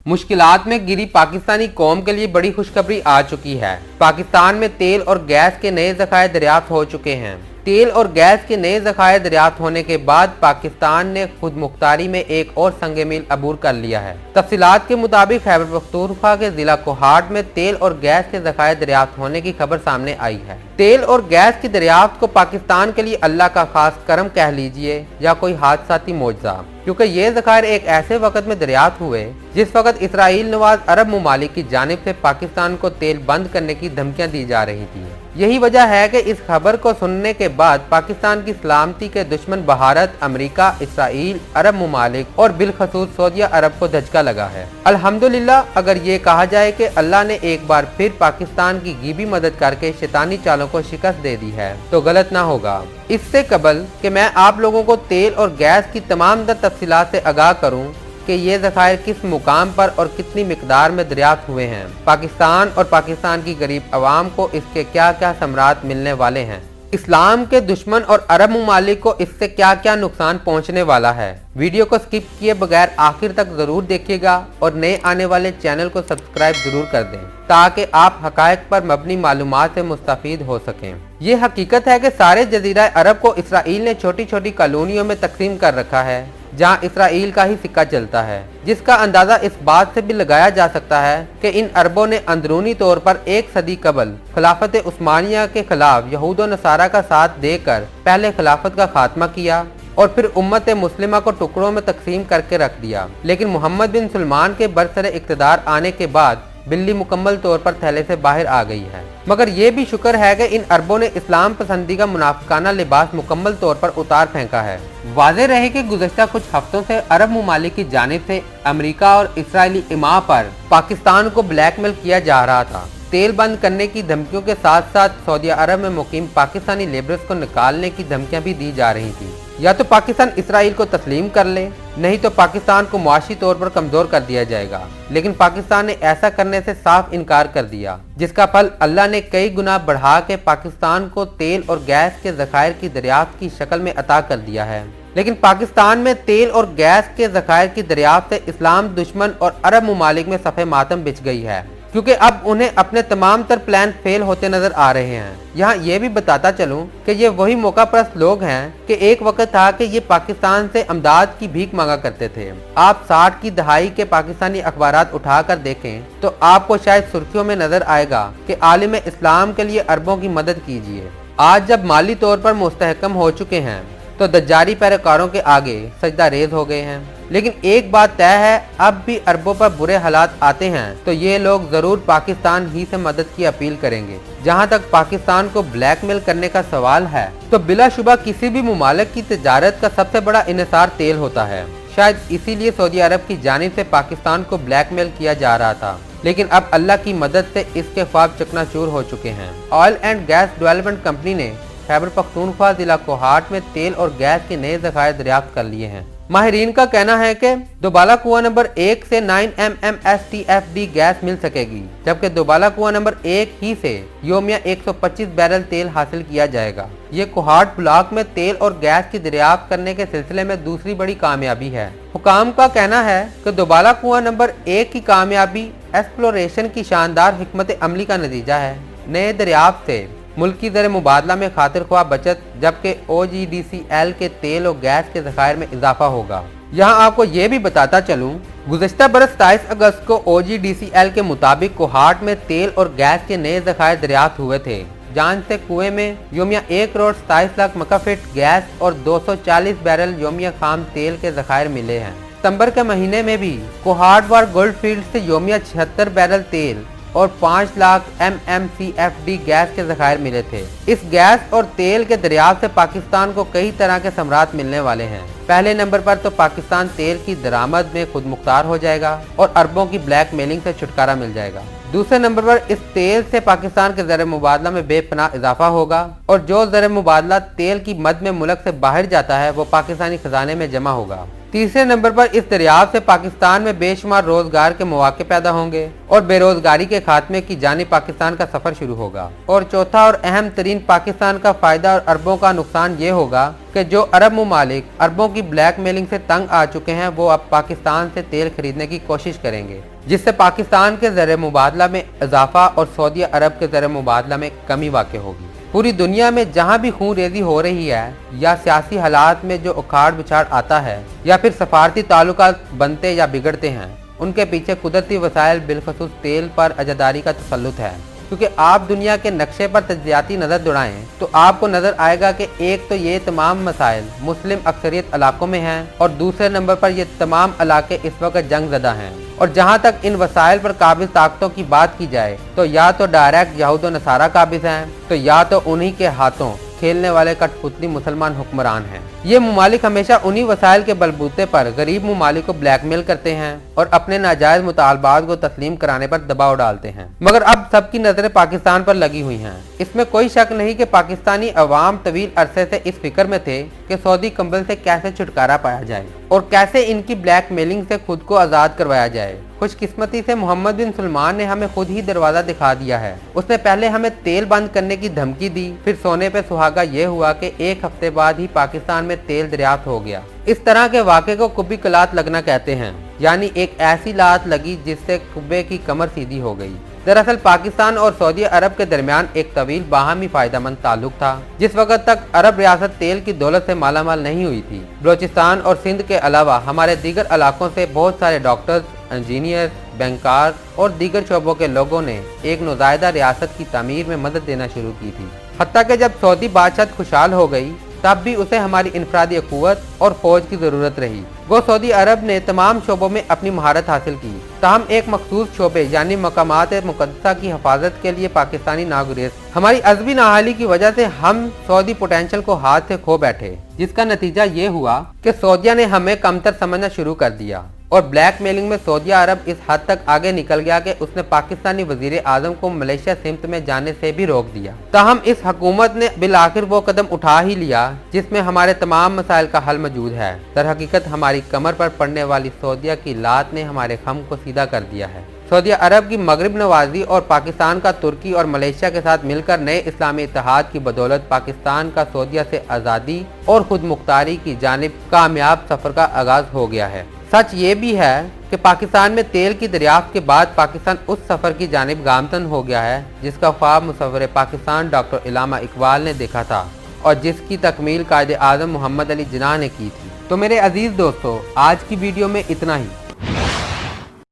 मुश्किलात में गिरी पाकिस्तानी कौम के लिए बड़ी खुशखबरी आ चुकी है। पाकिस्तान में तेल और गैस के नए ज़खायर दरियाफ्त हो चुके हैं। तेल और गैस के नए ज़खायर दरियाफ्त होने के बाद पाकिस्तान ने खुद मुख्तारी में एक और संग मील अबूर कर लिया है। तफसीलात के मुताबिक खैबर पख्तूनख्वा के जिला कोहाट में तेल और गैस के ज़खायर दरियाफ्त होने की खबर सामने आई है। तेल और गैस की दरियाफ्त को पाकिस्तान के लिए अल्लाह का खास करम कह लीजिए या कोई हादसाती मौजज़ा, क्योंकि ये ज़खायर एक ऐसे वक्त में दरियाफ्त हुए जिस वक्त इसराइल नवाज अरब ममालिक की जानिब से पाकिस्तान को तेल बंद करने की धमकियां दी जा रही थी। यही वजह है कि इस खबर को सुनने के बाद पाकिस्तान की सलामती के दुश्मन भारत, अमेरिका, इसराइल, अरब ममालिक और बिलखसूस सऊदी अरब को धचका लगा है। अल्हम्दुलिल्लाह, अगर ये कहा जाए कि अल्लाह ने एक बार फिर पाकिस्तान की गीबी मदद करके शैतानी चालों को शिकस्त दे दी है तो गलत ना होगा। इससे कबल कि मैं आप लोगों को तेल और गैस की तमाम तफसीलात से आगाह करूं कि ये ज़खायर किस मुकाम पर और कितनी मिकदार में दरियाफ्त हुए हैं, पाकिस्तान और पाकिस्तान की गरीब आवाम को इसके क्या क्या समरात मिलने वाले हैं, इस्लाम के दुश्मन और अरब ममालिक को इससे क्या क्या नुकसान पहुंचने वाला है। वीडियो को स्किप किए बगैर आखिर तक जरूर देखिएगा और नए आने वाले चैनल को सब्सक्राइब जरूर कर दें ताकि आप हकायक पर मबनी मालूमात से मुस्तफीद हो सकें। ये हकीकत है कि सारे जजीरा अरब को इसराइल ने छोटी छोटी कॉलोनियों में तकसीम कर रखा है जहां इसराइल का ही सिक्का चलता है, जिसका अंदाजा इस बात से भी लगाया जा सकता है कि इन अरबों ने अंदरूनी तौर पर एक सदी कबल खिलाफत उस्मानिया के खिलाफ यहूद और नसारा का साथ देकर पहले खिलाफत का खात्मा किया और फिर उम्मत मुस्लिमा को टुकड़ों में तकसीम करके रख दिया। लेकिन मोहम्मद बिन सलमान के बरसरे इक़्तिदार आने के बाद बिल्ली मुकम्मल तौर पर थैले से बाहर आ गई है। मगर ये भी शुक्र है कि इन अरबों ने इस्लाम पसंदी का मुनाफिकाना लिबास मुकम्मल तौर पर उतार फेंका है। वाज़ेह रहे कि गुज़श्ता कुछ हफ्तों से अरब ममालिक की जानिब से अमेरिका और इसराइली इमा पर पाकिस्तान को ब्लैकमेल किया जा रहा था। तेल बंद करने की धमकियों के साथ साथ सऊदी अरब में मुकीम पाकिस्तानी लेबरर्स को निकालने की धमकियां भी दी जा रही थी। या तो पाकिस्तान इसराइल को तस्लीम कर ले, नहीं तो पाकिस्तान को मुआशी तौर पर कमजोर कर दिया जाएगा। लेकिन पाकिस्तान ने ऐसा करने से साफ इनकार कर दिया, जिसका फल अल्लाह ने कई गुना बढ़ा के पाकिस्तान को तेल और गैस के ज़खायर की दरियाफ्त की शक्ल में अता कर दिया है। लेकिन पाकिस्तान में तेल और गैस के ज़खायर की दरियाफ्त से इस्लाम दुश्मन और अरब ममालिक में सफ़े मातम बिछ गई है, क्योंकि अब उन्हें अपने तमाम तर प्लान फेल होते नजर आ रहे हैं। यहाँ ये भी बताता चलूं कि ये वही मौका परस्त लोग हैं कि एक वक्त था कि ये पाकिस्तान से अमदाद की भीख मांगा करते थे। आप 60 की दहाई के पाकिस्तानी अखबारात उठाकर देखें तो आपको शायद सुर्खियों में नजर आएगा कि आलिम इस्लाम के लिए अरबों की मदद कीजिए। आज जब माली तौर पर मुस्तहकम हो चुके हैं तो दज्जारी पैरोकारों के आगे सजदा रेज हो गए हैं। लेकिन एक बात तय है, अब भी अरबों पर बुरे हालात आते हैं तो ये लोग जरूर पाकिस्तान ही से मदद की अपील करेंगे। जहां तक पाकिस्तान को ब्लैकमेल करने का सवाल है तो बिलाशुबा किसी भी मुमालिक की तजारत का सबसे बड़ा इन्हिसार तेल होता है। शायद इसीलिए सऊदी अरब की जानिब से पाकिस्तान को ब्लैकमेल किया जा रहा था, लेकिन अब अल्लाह की मदद से इसके ख्वाब चकनाचूर हो चुके हैं। Oil and gas development company ने खैबर पख्तूनख्वा जिला कोहाट में तेल और गैस के नए ज़खायर दरियाफ्त कर लिए हैं। माहिरीन का कहना है कि दोबाला कुआं नंबर 1 से 9 MMSTFD गैस मिल सकेगी, जबकि दोबाला कुआं नंबर 1 ही से योमिया 125 बैरल तेल हासिल किया जाएगा। ये कोहाट ब्लॉक में तेल और गैस की दरियाफ्त करने के सिलसिले में दूसरी बड़ी कामयाबी है। हुकाम का कहना है कि दोबाला कुआं नंबर 1 की कामयाबी एक्सप्लोरेशन की शानदार हिकमत अमली का नतीजा है। नए दरियाफ्त से मुल्की ज़र मुबादला में खातिर ख्वाह बचत, जबकि OGDCL के तेल और गैस के ज़खायर में इजाफा होगा। यहाँ आपको ये भी बताता चलूँ, गुज़श्ता बरस 27 अगस्त को OGDCL के मुताबिक कोहाट में तेल और गैस के नए ज़खायर दरियाफ्त हुए थे। जान से कुएं में योमिया 1 करोड़ 27 लाख मकाफिट गैस और 240 बैरल योमिया खाम तेल के ज़खायर मिले हैं। सितंबर के महीने में भी कोहाट वार गोल्ड फील्ड से योमिया 76 बैरल तेल और 5 लाख MMCFD गैस के ज़खायर मिले थे। इस गैस और तेल के दरियाफ्त से पाकिस्तान को कई तरह के समरात मिलने वाले हैं। पहले नंबर पर तो पाकिस्तान तेल की दरामद में खुद मुख्तार हो जाएगा और अरबों की ब्लैक मेलिंग से छुटकारा मिल जाएगा। दूसरे नंबर पर इस तेल से पाकिस्तान के ज़र मुबादला में बेपनाह इजाफा होगा और जो ज़र मुबादला तेल की मद में मुल्क से बाहर जाता है वो पाकिस्तानी खजाने में जमा होगा। तीसरे नंबर पर इस दरियाफ्त से पाकिस्तान में बेशुमार रोजगार के मौके पैदा होंगे और बेरोजगारी के खात्मे की जानिब पाकिस्तान का सफर शुरू होगा। और चौथा और अहम तरीन पाकिस्तान का फायदा और अरबों का नुकसान ये होगा कि जो अरब मुमालिक अरबों की ब्लैक मेलिंग से तंग आ चुके हैं वो अब पाकिस्तान से तेल खरीदने की कोशिश करेंगे, जिससे पाकिस्तान के ज़र मुबादला में इजाफा और सऊदी अरब के ज़र मुबादला में कमी वाक़ होगी। पूरी दुनिया में जहां भी खून रेजी हो रही है या सियासी हालात में जो उखाड़ बिछाड़ आता है या फिर सफारती ताल्लुकात बनते या बिगड़ते हैं, उनके पीछे कुदरती वसाइल बिलखसूस तेल पर अजादारी का तसल्लुत है। क्योंकि आप दुनिया के नक्शे पर तज्जियाती नज़र दौड़ाएं तो आपको नज़र आएगा कि एक तो ये तमाम मसाइल मुस्लिम अक्सरियत इलाकों में हैं और दूसरे नंबर पर ये तमाम इलाके इस वक्त जंग ज़दा हैं। और जहाँ तक इन वसाइल पर काबिज ताकतों की बात की जाए तो या तो डायरेक्ट यहूद व नसारा काबिज हैं तो या तो उन्हीं के हाथों खेलने वाले कठपुतली मुसलमान हुक्मरान हैं। ये मुमालिक हमेशा उन्हीं वसाइल के बलबूते पर गरीब मुमालिक को ब्लैकमेल करते हैं और अपने नाजायज मुतालबात को तस्लीम कराने पर दबाव डालते हैं। मगर अब सबकी नजरें पाकिस्तान पर लगी हुई हैं। इसमें कोई शक नहीं कि पाकिस्तानी अवाम तवील अरसे से इस फिक्र में थे कि सऊदी कंबल से कैसे छुटकारा पाया जाए और कैसे इनकी ब्लैक मेलिंग से खुद को आज़ाद करवाया जाए। खुशकिस्मती से मोहम्मद बिन सलमान ने हमें खुद ही दरवाज़ा दिखा दिया है। उसने पहले हमें तेल बंद करने की धमकी दी, फिर सोने पे सुहागा ये हुआ कि एक हफ्ते बाद ही पाकिस्तान में तेल दरियाफ्त हो गया। इस तरह के वाक़े को कुब्बी कलात लगना कहते हैं, यानी एक ऐसी लात लगी जिससे कुब्बे की कमर सीधी हो गई। दरअसल पाकिस्तान और सऊदी अरब के दरमियान एक तवील बाहमी फायदेमंद ताल्लुक था। जिस वक्त तक अरब रियासत तेल की दौलत से मालामाल नहीं हुई थी, बलोचिस्तान और सिंध के अलावा हमारे दीगर इलाकों से बहुत सारे डॉक्टर्स, इंजीनियर, बैंकार और दीगर शोबों के लोगों ने एक नुज़ायदा रियासत की तामीर में मदद देना शुरू की थी। हत्ता कि जब सऊदी बादशाह खुशहाल हो गई तब भी उसे हमारी इनफरादी क़ुव्वत और फौज की ज़रूरत रही। वो सऊदी अरब ने तमाम शोबों में अपनी महारत हासिल की, ताहम एक मखसूस शोबे यानी मकामात मुक़द्दसा की हिफाजत के लिए पाकिस्तानी नागुरेज हमारी अज़बी नाहाली की वजह से हम सऊदी पोटेंशियल को हाथ से खो बैठे, जिसका नतीजा ये हुआ कि सऊदिया ने हमें कमतर समझना शुरू कर दिया और ब्लैक मेलिंग में सऊदी अरब इस हद तक आगे निकल गया कि उसने पाकिस्तानी वजीर आजम को मलेशिया सिमत में जाने से भी रोक दिया। ताहम इस हुकूमत ने बिल आखिर वो कदम उठा ही लिया जिसमें हमारे तमाम मसाइल का हल मौजूद है। दर हकीकत हमारी कमर पर पड़ने वाली सऊदिया की लात ने हमारे खम को सीधा कर दिया है। सऊदी अरब की मगरिब नवाजी और पाकिस्तान का तुर्की और मलेशिया के साथ मिलकर नए इस्लामी इत्तेहाद की बदौलत पाकिस्तान का सऊदिया से आज़ादी और खुद मुख्तारी की जानिब कामयाब सफ़र का आगाज हो गया है। सच ये भी है कि पाकिस्तान में तेल की दरियाफ्त के बाद पाकिस्तान उस सफ़र की जानिब गामतन हो गया है जिसका ख्वाब मुसव्विर पाकिस्तान डॉक्टर इलामा इकबाल ने देखा था और जिसकी तकमील कायदे आज़म मोहम्मद अली जिन्ना ने की थी। तो मेरे अजीज़ दोस्तों, आज की वीडियो में इतना ही।